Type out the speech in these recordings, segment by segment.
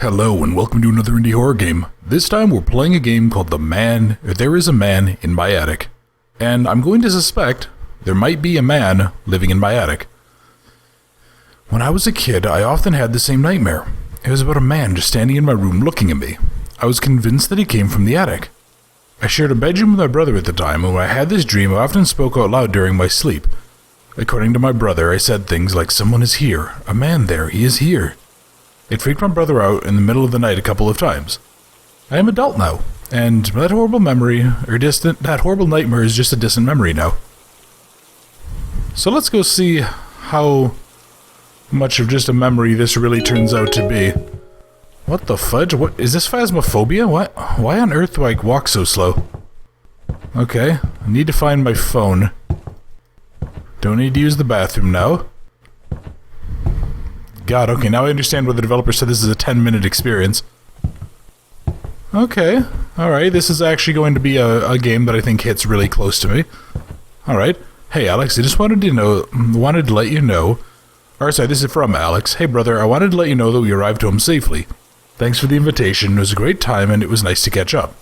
Hello and welcome to another indie horror game. This time we're playing a game called There Is a Man in My Attic. And I'm going to suspect there might be a man living in my attic. When I was a kid, I often had the same nightmare. It was about a man just standing in my room looking at me. I was convinced that he came from the attic. I shared a bedroom with my brother at the time, and when I had this dream, I often spoke out loud during my sleep. According to my brother, I said things like, "Someone is here. A man there. He is here." It freaked my brother out in the middle of the night a couple of times. I am adult now, and that horrible nightmare is just a distant memory now. So let's go see how much of just a memory this really turns out to be. What the fudge? What is this, phasmophobia? What? Why on earth do I walk so slow? Okay, I need to find my phone. Don't need to use the bathroom now. God, okay, now I understand why the developer said this is a 10-minute experience. Okay, alright, this is actually going to be a game that I think hits really close to me. Alright, hey Alex, I just wanted to let you know... Or sorry, this is from Alex. Hey brother, I wanted to let you know that we arrived home safely. Thanks for the invitation, it was a great time and it was nice to catch up.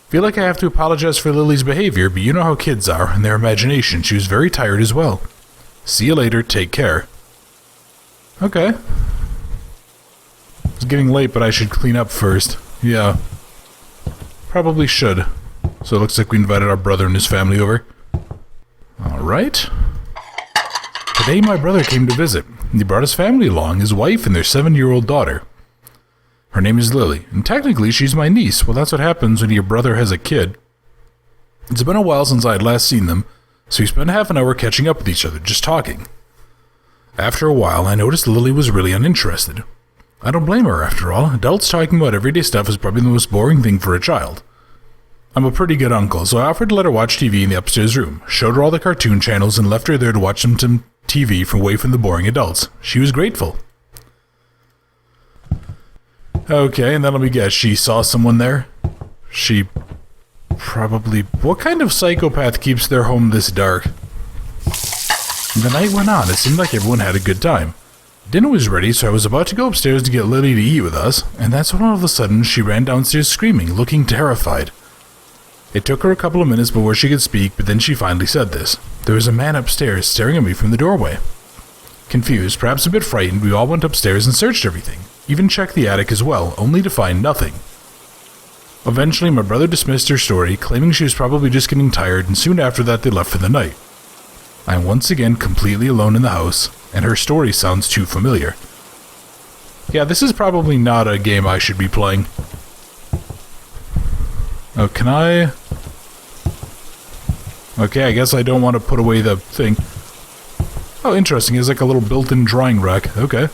Feel like I have to apologize for Lily's behavior, but you know how kids are and their imagination. She was very tired as well. See you later, take care. Okay. It's getting late, but I should clean up first. Yeah. Probably should. So it looks like we invited our brother and his family over. Alright. Today my brother came to visit. He brought his family along, his wife and their 7-year-old daughter. Her name is Lily, and technically she's my niece. Well, that's what happens when your brother has a kid. It's been a while since I had last seen them, so we spent half an hour catching up with each other, just talking. After a while, I noticed Lily was really uninterested. I don't blame her, after all. Adults talking about everyday stuff is probably the most boring thing for a child. I'm a pretty good uncle, so I offered to let her watch TV in the upstairs room, showed her all the cartoon channels, and left her there to watch some TV away from the boring adults. She was grateful. Okay, and then let me guess, she saw someone there? She probably... What kind of psychopath keeps their home this dark? The night went on. It seemed like everyone had a good time. Dinner was ready, so I was about to go upstairs to get Lily to eat with us, and that's when all of a sudden she ran downstairs screaming, looking terrified. It took her a couple of minutes before she could speak, but then she finally said this. There was a man upstairs staring at me from the doorway. Confused, perhaps a bit frightened, we all went upstairs and searched everything, even checked the attic as well, only to find nothing. Eventually, my brother dismissed her story, claiming she was probably just getting tired, and soon after that they left for the night. I am once again completely alone in the house, and her story sounds too familiar. Yeah, this is probably not a game I should be playing. Oh, can I... Okay, I guess I don't want to put away the thing. Oh, interesting, it's like a little built-in drying rack. Okay.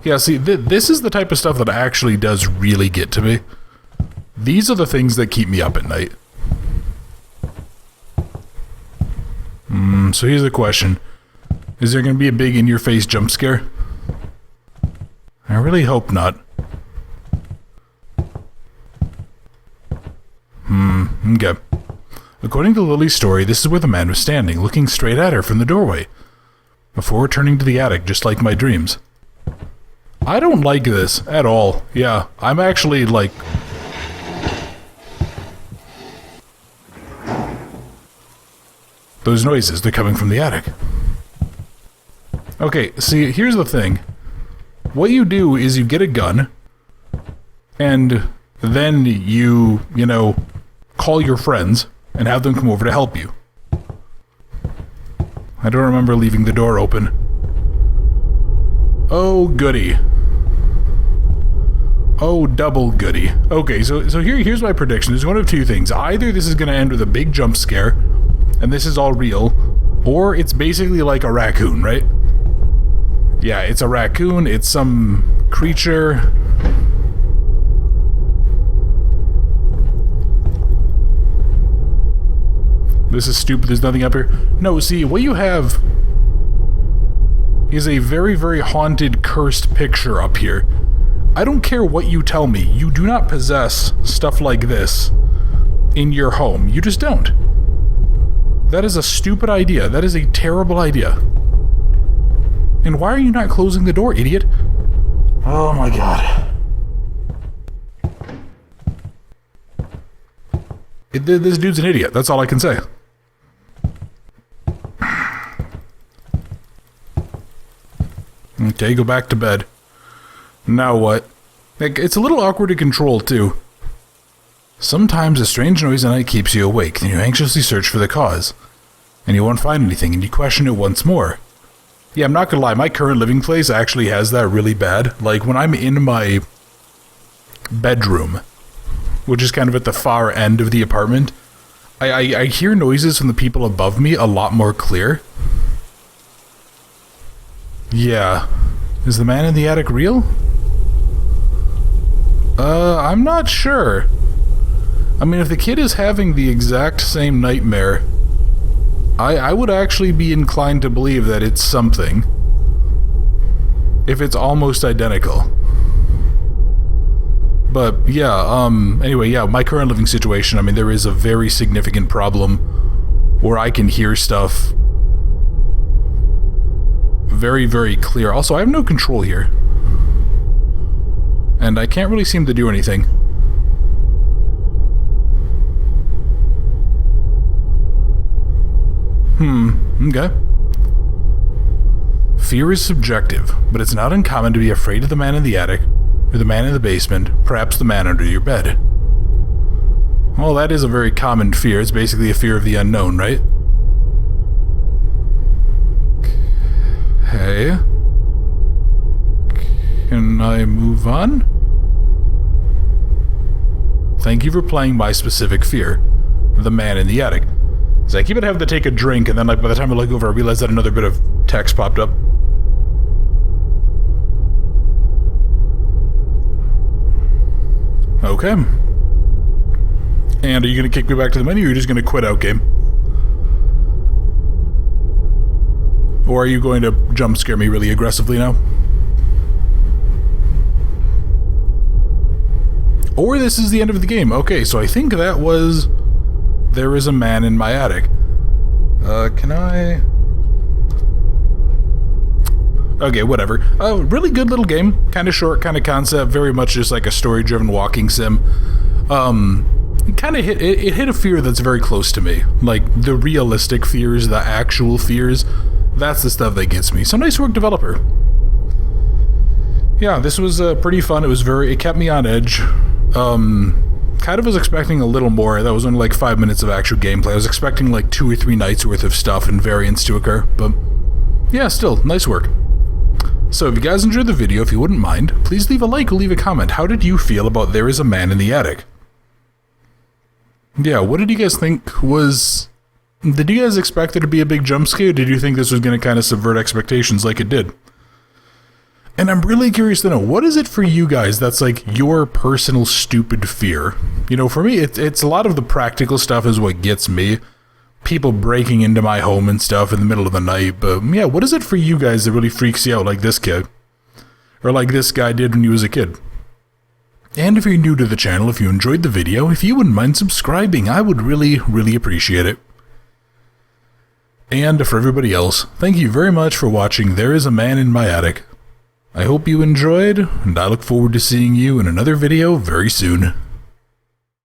Yeah, see, this is the type of stuff that actually does really get to me. These are the things that keep me up at night. So here's the question. Is there going to be a big in-your-face jump scare? I really hope not. Okay. According to Lily's story, this is where the man was standing, looking straight at her from the doorway, before returning to the attic, just like my dreams. I don't like this at all. Yeah, I'm actually, like... Those noises, they're coming from the attic. Okay, see, here's the thing. What you do is you get a gun, and then you call your friends and have them come over to help you. I don't remember leaving the door open. Oh, goody. Oh, double goody. Okay, so here's my prediction. There's one of two things. Either this is going to end with a big jump scare, and this is all real, or it's basically like a raccoon, right? Yeah, it's a raccoon, it's some creature. This is stupid, there's nothing up here. No, see, what you have is a very, very haunted, cursed picture up here. I don't care what you tell me, you do not possess stuff like this in your home. You just don't. That is a stupid idea. That is a terrible idea. And why are you not closing the door, idiot? Oh my god. This dude's an idiot, that's all I can say. Okay, go back to bed. Now what? It's a little awkward to control, too. Sometimes a strange noise at night keeps you awake, and you anxiously search for the cause. And you won't find anything, and you question it once more. Yeah, I'm not gonna lie, my current living place actually has that really bad. Like, when I'm in my bedroom, which is kind of at the far end of the apartment, I hear noises from the people above me a lot more clear. Yeah. Is the man in the attic real? I'm not sure. I mean, if the kid is having the exact same nightmare, I would actually be inclined to believe that it's something. If it's almost identical. But, yeah, anyway, yeah, my current living situation, I mean, there is a very significant problem where I can hear stuff very, very clear. Also, I have no control here. And I can't really seem to do anything. Okay. Fear is subjective, but it's not uncommon to be afraid of the man in the attic, or the man in the basement, perhaps the man under your bed. Well, that is a very common fear. It's basically a fear of the unknown, right? Okay. Can I move on? Thank you for playing my specific fear, the man in the attic. So I keep it having to take a drink, and then like by the time I look over, I realize that another bit of text popped up. Okay. And are you going to kick me back to the menu, or are you just going to quit out game? Or are you going to jump scare me really aggressively now? Or this is the end of the game. Okay, so I think that was... There is a man in my attic. Can I... Okay, whatever. Really good little game. Kind of short, kind of concept. Very much just like a story-driven walking sim. Kind of it hit a fear that's very close to me. Like, the realistic fears, the actual fears. That's the stuff that gets me. So nice work, developer. Yeah, this was pretty fun. It kept me on edge. Kind of was expecting a little more. That was only like 5 minutes of actual gameplay. I was expecting like 2 or 3 nights worth of stuff and variants to occur, but yeah, still, nice work. So if you guys enjoyed the video, if you wouldn't mind, please leave a like or leave a comment. How did you feel about There Is a Man in the Attic? Yeah, what did you guys think was... Did you guys expect there to be a big jump scare, or did you think this was going to kind of subvert expectations like it did? And I'm really curious to know, what is it for you guys that's like your personal stupid fear? You know, for me, it's a lot of the practical stuff is what gets me. People breaking into my home and stuff in the middle of the night. But yeah, what is it for you guys that really freaks you out like this kid? Or like this guy did when he was a kid? And if you're new to the channel, if you enjoyed the video, if you wouldn't mind subscribing, I would really, really appreciate it. And for everybody else, thank you very much for watching There Is a Man in My Attic. I hope you enjoyed, and I look forward to seeing you in another video very soon.